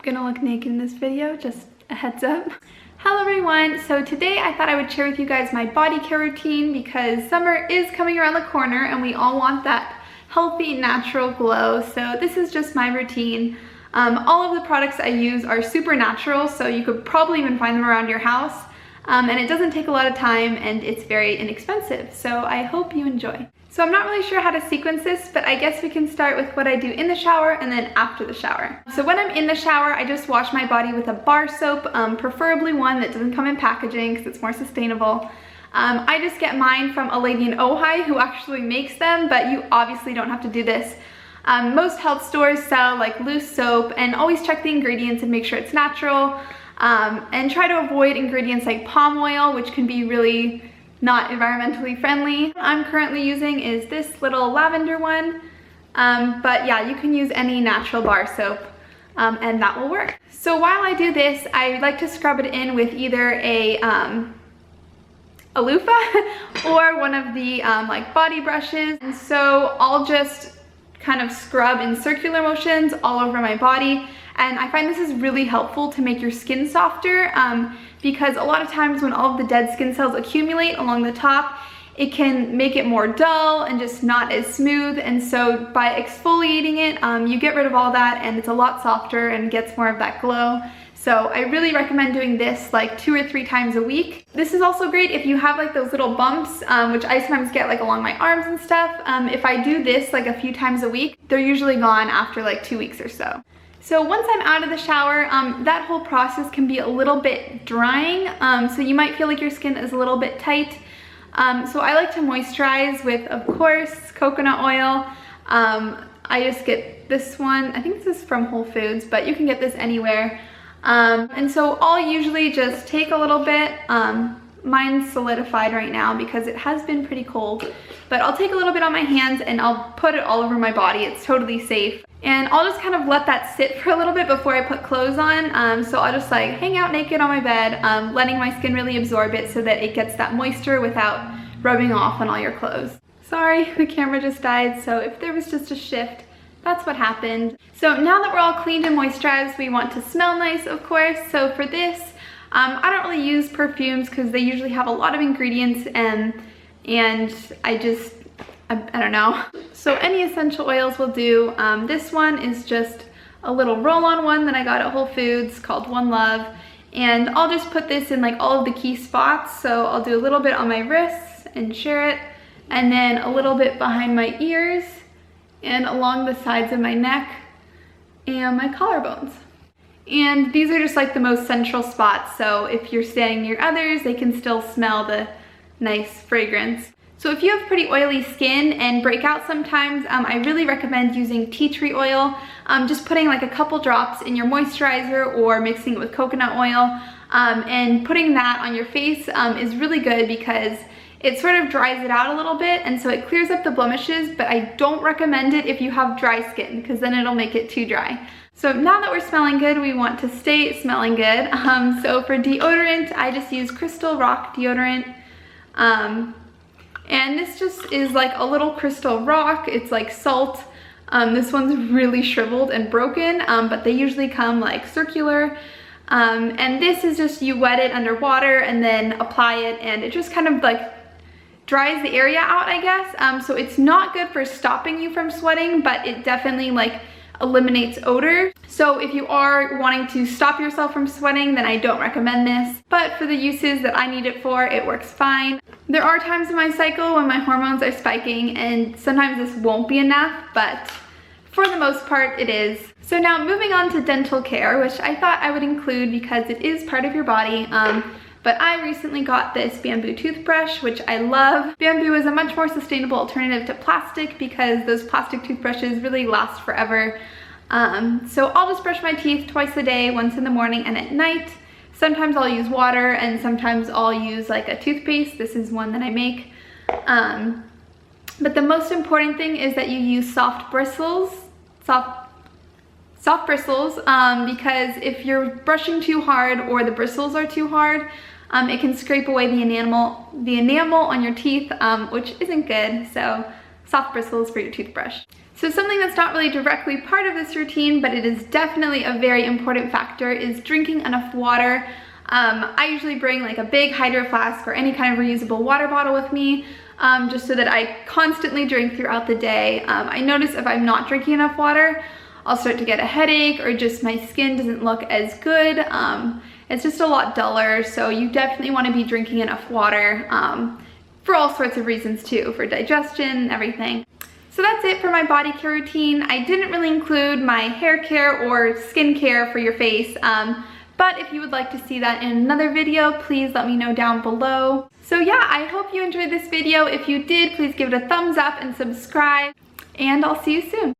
Gonna look naked in this video, just a heads up. Hello everyone, so today I thought I would share with you guys my body care routine because summer is coming around the corner and we all want that healthy, natural glow. So this is just my routine. All of the products I use are super natural, so you could probably even find them around your house. And it doesn't take a lot of time and it's very inexpensive. So I hope you enjoy. So I'm not really sure how to sequence this, but I guess we can start with what I do in the shower and then after the shower. So when I'm in the shower, I just wash my body with a bar soap, preferably one that doesn't come in packaging because it's more sustainable. I just get mine from a lady in Ojai who actually makes them, but you obviously don't have to do this. Most health stores sell like loose soap, and always check the ingredients and make sure it's natural. And try to avoid ingredients like palm oil, which can be really not environmentally friendly. What I'm currently using is this little lavender one, but yeah, you can use any natural bar soap and that will work. So while I do this, I like to scrub it in with either a loofah or one of the like body brushes. And so I'll just kind of scrub in circular motions all over my body. And I find this is really helpful to make your skin softer because a lot of times when all of the dead skin cells accumulate along the top, it can make it more dull and just not as smooth. And so by exfoliating it, you get rid of all that and it's a lot softer and gets more of that glow. So I really recommend doing this like 2 or 3 times a week. This is also great if you have like those little bumps, which I sometimes get like along my arms and stuff. If I do this like a few times a week, they're usually gone after like 2 weeks or so. So once I'm out of the shower, that whole process can be a little bit drying. So you might feel like your skin is a little bit tight. So I like to moisturize with, of course, coconut oil. I just get this one. I think this is from Whole Foods, but you can get this anywhere. And so I'll usually just take a little bit. Mine's solidified right now because it has been pretty cold. But I'll take a little bit on my hands and I'll put it all over my body. It's totally safe. And I'll just kind of let that sit for a little bit before I put clothes on. So I'll just like hang out naked on my bed, letting my skin really absorb it so that it gets that moisture without rubbing off on all your clothes. Sorry, the camera just died, so if there was just a shift, that's what happened. So now that we're all cleaned and moisturized, we want to smell nice, of course. So for this, I don't really use perfumes because they usually have a lot of ingredients and I don't know. So any essential oils will do. This one is just a little roll-on one that I got at Whole Foods called One Love. And I'll just put this in like all of the key spots. So I'll do a little bit on my wrists and share it. And then a little bit behind my ears and along the sides of my neck and my collarbones. And these are just like the most central spots. So if you're standing near others, they can still smell the nice fragrance. So if you have pretty oily skin and breakouts sometimes, I really recommend using tea tree oil. Just putting like a couple drops in your moisturizer or mixing it with coconut oil and putting that on your face is really good because it sort of dries it out a little bit and so it clears up the blemishes, but I don't recommend it if you have dry skin because then it'll make it too dry. So now that we're smelling good, we want to stay smelling good. So for deodorant, I just use Crystal Rock deodorant. And this just is like a little crystal rock. It's like salt. This one's really shriveled and broken, but they usually come like circular. And this is just, you wet it under water and then apply it and it just kind of like dries the area out, I guess. So it's not good for stopping you from sweating, but it definitely like eliminates odor. So if you are wanting to stop yourself from sweating, then I don't recommend this. But for the uses that I need it for, it works fine. There are times in my cycle when my hormones are spiking and sometimes this won't be enough, but for the most part it is. So now moving on to dental care, which I thought I would include because it is part of your body. But I recently got this bamboo toothbrush, which I love. Bamboo is a much more sustainable alternative to plastic because those plastic toothbrushes really last forever. So I'll just brush my teeth twice a day, once in the morning and at night. Sometimes I'll use water and sometimes I'll use like a toothpaste. This is one that I make. But the most important thing is that you use soft bristles, because if you're brushing too hard or the bristles are too hard, it can scrape away the enamel on your teeth, which isn't good. So soft bristles for your toothbrush. So something that's not really directly part of this routine, but it is definitely a very important factor, is drinking enough water. I usually bring like a big hydro flask or any kind of reusable water bottle with me, just so that I constantly drink throughout the day. I notice if I'm not drinking enough water, I'll start to get a headache, or just my skin doesn't look as good. It's just a lot duller, so you definitely want to be drinking enough water for all sorts of reasons too, for digestion and everything. So that's it for my body care routine. I didn't really include my hair care or skin care for your face, but if you would like to see that in another video, please let me know down below. So yeah, I hope you enjoyed this video. If you did, please give it a thumbs up and subscribe, and I'll see you soon.